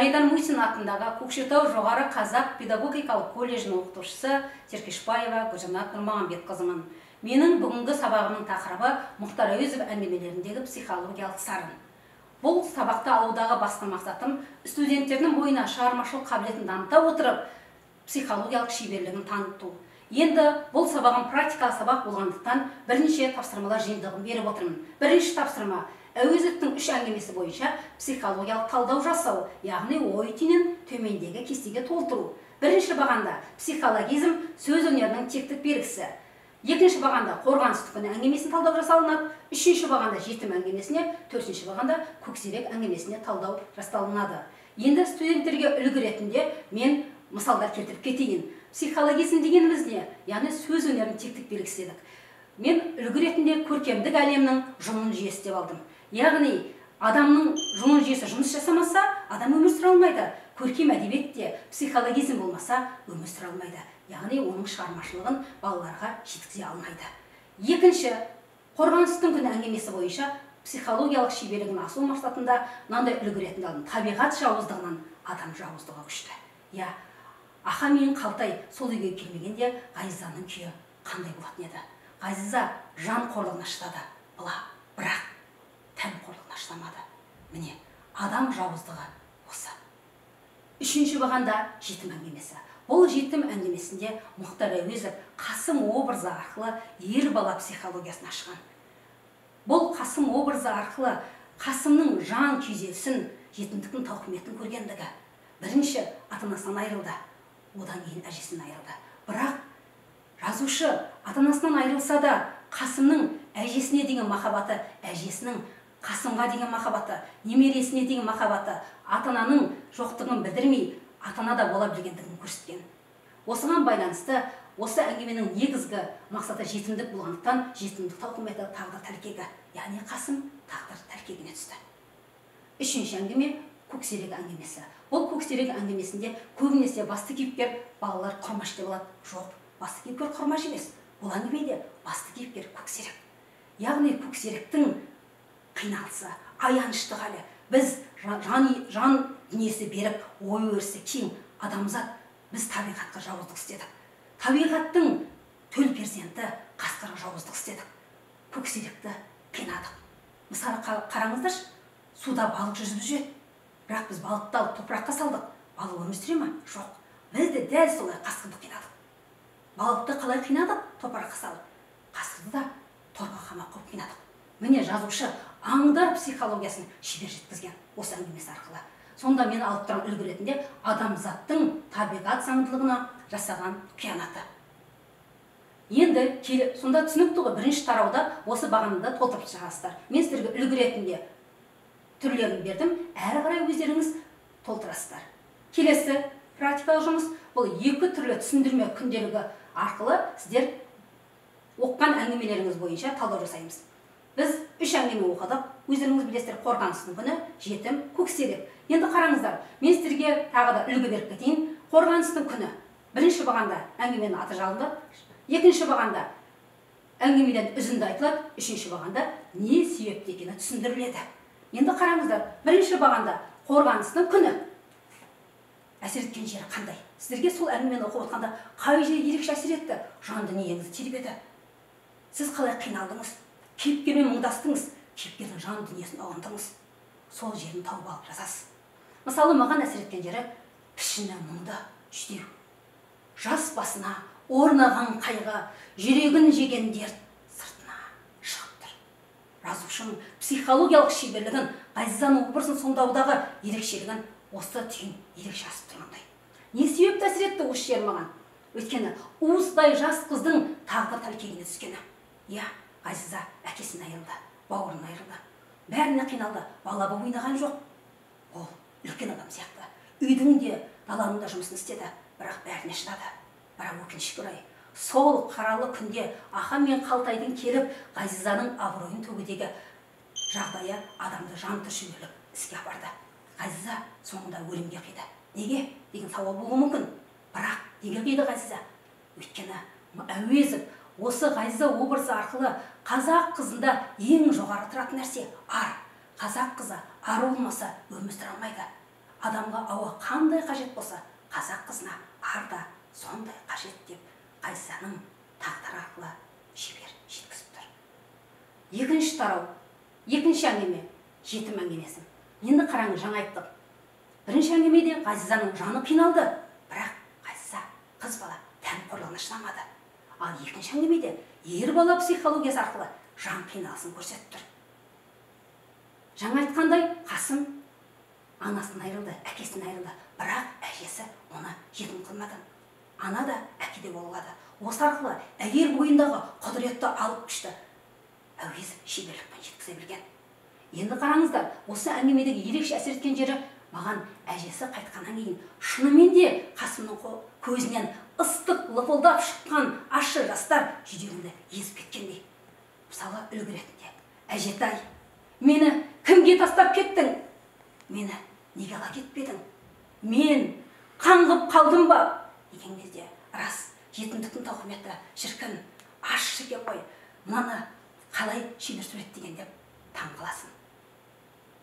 Майдан Мусин атындағы Көкшетау жоғары қазақ педагогикалық колледжінің оқытушысы Теркешбаева Гүлжанат Нұрмағамбетқызымын. Менің бүгінгі сабағымның тақырыбы Мұхтар Әуезов әңгімелеріндегі психологиялық сарын. Бұл сабақты алудағы басты мақсатым студенттердің бойына шығармашылық қабілетін дамыта отырып, психологиялық шеберлігін таныту. Енді бұл сабағым практикалық сабақ болғандықтан бірнеше тапсырмалар жиынтығын беріп отырмын. Бірінші тапсырма Әуезовтің 3 әңгімесі бойынша психологиялық талдау жасау, яғни ой түйінін төмендегі кестеге толтыру. Бірінші бағанда психологизм сөз өнерінің тектік белгісі. Екінші бағанда қорғаныс күні әңгімесін талдау жасалынады. Үшінші бағанда жетім әңгімесіне, төртінші бағанда көксерек әңгімесіне талдау жасалынады. Енді студенттерге үлгі ретінде мен мысалдар келтіріп кетейін. Психологизм дегеніміз не? Яғни сөз өнерінің тектік белгісі дедік. Мен үлгі ретінде көркемдік әлемнің жымын жүйесі деп алдым. Яғни адамның жымын жүйесі жұмыс жасамаса, адам өмір сүре алмайды. Көркем әдебиетте психологизм болмаса, өмір сүре алмайды. Яғни оның шығармашылығын балаларға жеткізе алмайды. Екінші, қорғаныстың күні әңгімесі бойынша психологиялық шеберлігін асыру мақсатында мынандай үлгі ретінде алдым. Табиғат жауыздығынан адам жауыздығы күшті. Я, Аха мен Қалтай сол үйге келмегенде Ғазизаның күйі қандай болатын еді? Ғазиза жан қорлығына шыдады, бірақ тән қорлығына шыдамады. Міне, адам жауыздығы осы. Үшінші бағанда жетім әңгімесі. Бұл жетім әңгімесінде Мұхтар Әуезов Қасым образы арқылы ер бала психологиясын ашқан. Бұл Қасым образы арқылы Қасымның жан күйзелісін, жетімдіктің тауқыметін көргендігі. Бірінші ата-анасынан айырылды, одан кейін әжесінен айырылды. Бірақ жазушы ата-анасынан айырылса да, Қасымның әжесіне деген махаббаты, әжесінің Қасымға деген махаббаты, немересіне деген махаббаты, ата-ананың жоқтығын білдірмей, ата-ана да бола білгендігін көрсеткен. Осыған байланысты осы әңгіменің негізгі мақсаты жетімдік болғандықтан, жетімдік тауқыметі тағдыр тәлкегі, яғни Қасым тағдыр тәлкегіне түсті. Үшінші әңгіме көксерек әңгімесі. Бұл көксерек әңгімесінде көбінесе басты кейіпкер балалар құрмаш деп алады. Жоқ, басты кейіпкер құрмаш емес. Бұл әңгімеде басты кейіпкер көксерек. Яғни көксеректің қиналысы, аянышты халі. Біз жан дүниесі беріп, ой өрісі кең адамзат, біз табиғатқа жауыздық істедік. Табиғаттың төл перзенті қасқырға жауыздық істедік. Көксеректі қинадық. Мысалы қараңыздаршы, суда балық жүзіп жүреді. Бірақ біз балықты алып топыраққа салдық. Балық өмір сүре ме? Жоқ. Біз де дәл солай қасқырды қинадық. Балықты қалай қинадық? Топыраққа салып. Қасқырды да торға қамап қойып қинадық. Міне жазушы аңдар психологиясын шебер жеткізген осы әңгімесі арқылы. Сонда мен алып тұрған үлгі ретінде адамзаттың табиғат заңдылығына жасаған қиянаты. Енді сонда түсінікті ғой, бірінші тарауда осы бағанында толтырып шығасыздар. Мен сіздерге үлгі ретінде түрлерін бердім, әрі қарай өздеріңіз толтырасыздар. Келесі практикалық жұмыс бұл екі түрлі түсіндірме күнделігі арқылы сіздер оққан әңгімелеріңіз бойынша талдау жасаймыз. Біз 3 әңгіме оқыдық. Өздеріңіз білесіздер, қорғаныстың күні, жетім, көксерек. Енді қараңыздар, мен сіздерге тағы да үлгі беріп кетейін. Қорғаныстың күні. Бірінші бағанда әңгіменің аты жалынды, екінші бағанда әңгімеден үзінді айтылады, үшінші бағанда не себепті екені түсіндіріледі. Енді қараңыздар, бірінші бағанда қорғаныстың күні. Әсер еткен жері қандай? Сіздерге сол әңгімені оқып отқанда қай жері ерекше әсер етті? Жан дүниеңізді тербеді. Сіз қалай қиналдыңыз? Кейіпкермен мұңдастыңыз, кейіпкердің жан дүниесін ұғындыңыз. Сол жерін тауып алып жазасыз. Мысалы, маған әсер еткен жері пішіні мұңды, жүдеу. Жас басына орнаған қайғы, жүрегін жеген дерт сыртына шығып тұр. Жазушының психологиялық шеберлігін, Ғазизаның образын сомдаудағы ерекшелігін осы түйін ерекше асып тұрғандай. Не себепті әсер етті осы жер маған? Өйткені уыздай жас қыздың тағдыр тәлкегіне түскені. Я, Ғазиза әкесін айырылды, бауырын айырылды. Бәріне қиналды, бала боп ойнаған жоқ. Ол үлкен адам сияқты. Үйдің де, даланың да жұмысын істеді, бірақ бәріне шыдады. Бірақ өкінішке орай, сол қаралы күнде Аха мен Қалтайдың келіп Ғазизаның абыройын төгудегі жағдайы адамды жан түршігерлік іске апарды. Ғазиза соңында өлімге қиды. Неге? Деген сауал болуы мүмкін. Бірақ неге қиды Ғазиза? Өйткені Әуезов осы Ғазиза образы арқылы қазақ қызында ең жоғары тұратын нәрсе ар. Қазақ қызы ар болмаса өмір сүре алмайды. адамға ауа қандай қажет болса, қазақ қызына ар да сондай қажет деп Ғазизаның тағдыры арқылы шебер жеткізіп тұр. Екінші тарау, екінші әңгіме, жетім әңгімесі. Енді қараңыз, жаңа айттық. Бірінші әңгімеде Ғазизаның жаны қиналды, бірақ Ғазиза қыз бала тән қорлығына шыдамады. Ал екінші әңгімеде ер бала психологиясы арқылы жан қиналысын көрсетіп тұр. Жаңа айтқандай, Қасым анасынан айырылды, әкесінен айырылды, бірақ әжесі оны жетім қылмады. Ана да әке де болады. Осы арқылы әйел бойындағы құдіретті алып күшті Әуезов шеберлікпен жеткізе білген. Енді қараңыздар, осы әңгімедегі ерекше әсер еткен жері, маған әжесі қайтқаннан кейін шынымен де Қасымның көзінен ыстық лыпылдап шыққан ащы жастар жүрегімді езіп кеткендей. Мысалы, үлгі ретінде, әжетай, мені кімге тастап кеттің? Мені неге ала кетпедің? Мен қаңғып қалдым ба? Деген кезде, рас, жетімдіктің тауқыметі шіркін, ащы екен ғой. Мынаны қалай шебер суреттеген деп таң қаласың.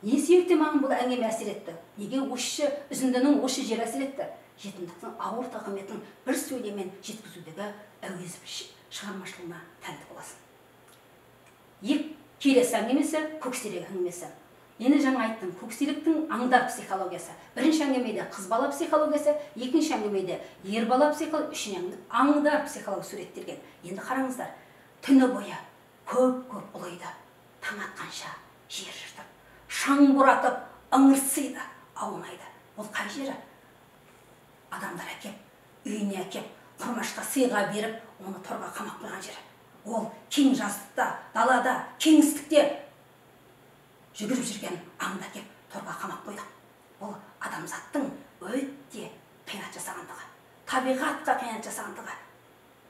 Не себепті маған бұл әңгіме әсер етті? Неге осы үзіндінің осы жері әсер етті? Жетімдіктің ауыр тауқыметін бір сөйлеммен жеткізудегі Әуезов шығармашылығына тәнті боласың. Келесі әңгімесі көксерек әңгімесі. Енді жаңа айттым, көксеректің аңдар психологиясы. Бірінші әңгімеде қыз бала психологиясы, екінші әңгімеде ер бала психологиясы, үшінші аңдар психологиясы суреттелген. Енді қараңыздар, түні бойы көп ұлиды, таң атқанша жер жыртып, шаң боратып, ыңырсиды, аунайды. Ол қай жері? Адамдар әкеп, үйіне әкеп, құрмашқа сыйға беріп, оны торға қамап қойған жері. Ол кең жазықта, далада, кеңістікте жүгіріп жүрген аңды әкеп торға қамап қойды. Ол адамзаттың өте қиянат жасағандығы, табиғатқа қиянат жасағандығы,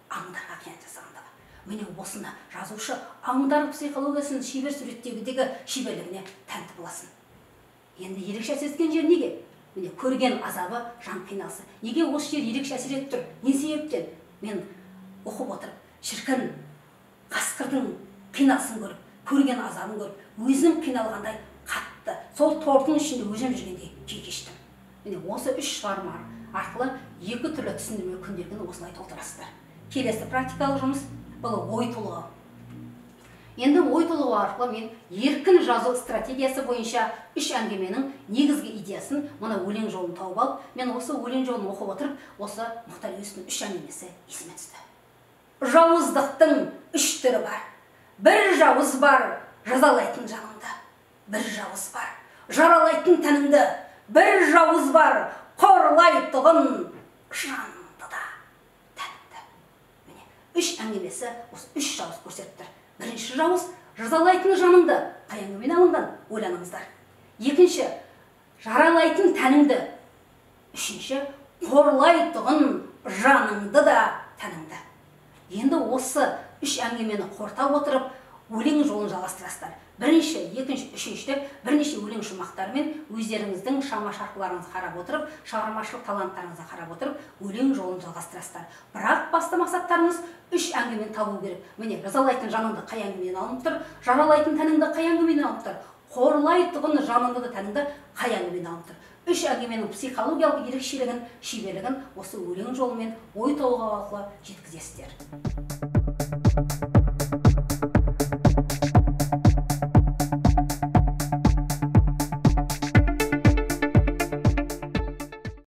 аңдарға қиянат жасағандығы. Міне осыны жазушы аңдар психологиясын шебер суреттегідегі шеберлігіне тәнті боласың. Енді ерекше әсер еткен жер неге? Міне көрген азабы, жан қиналысы. Неге осы жер ерекше әсер етіп тұр? Не себептен? Мен оқып отырып, шіркін қасқырдың қиналысын көріп, көрген азабын көріп, өзім қиналғандай қатты, сол тордың ішінде өзім жүргендей күй кештім. Міне осы үш шығарма арқылы екі түрлі түсіндірме күнделігін осылай толтырасыздар. Келесі практикалық жұмыс бұл ой толғау. Енді ой толғау арқылы мен еркін жазу стратегиясы бойынша үш әңгіменің негізгі идеясын, мұны өлең жолын тауып алып, мен осы өлең жолын оқып отырып, осы Мұхтар Әуезовтің үш әңгімесі есіме түсті. Жауыздықтың үш түрі бар. Бір жауыз бар, жазалайтын жаныңды. Бір жауыз бар, жаралайтын тәніңді. Бір жауыз бар, қорлайтұғын жаныңды да, тәніңді. Міне, үш әңгімесі осы үш жауыз көрсетті. Бірінші жауыз, жазалайтын жаныңды. Қай әңгімеден алынған? Ойланыңыздар. Екінші, жаралайтын тәніңді. Үшінші, қорлайтұғын жаныңды да, тәніңді. Енді осы үш әңгімені қорыта отырып, өлең жолын жалғастырасыздар. Бірінші, екінші, үшінші деп бірнеше өлең шумақтарымен өздеріңіздің шама шарқыларыңызды қарап отырып, шығармашылық таланттарыңызды қарап отырып, өлең жолын жалғастырасыздар. Бірақ басты мақсаттарыңыз үш әңгімені табу керек. Міне, жазалайтын жаныңды қай әңгімеден алынып тұр, жаралайтын тәніңді қай әңгімеден алынып тұр, қорлайтұғын жаныңды да тәніңді қай әңгімеден алынып тұр. Үш әңгіменің психологиялық ерекшелігін, шеберлігін осы өлең жолымен ой толғау арқылы жеткізесіздер.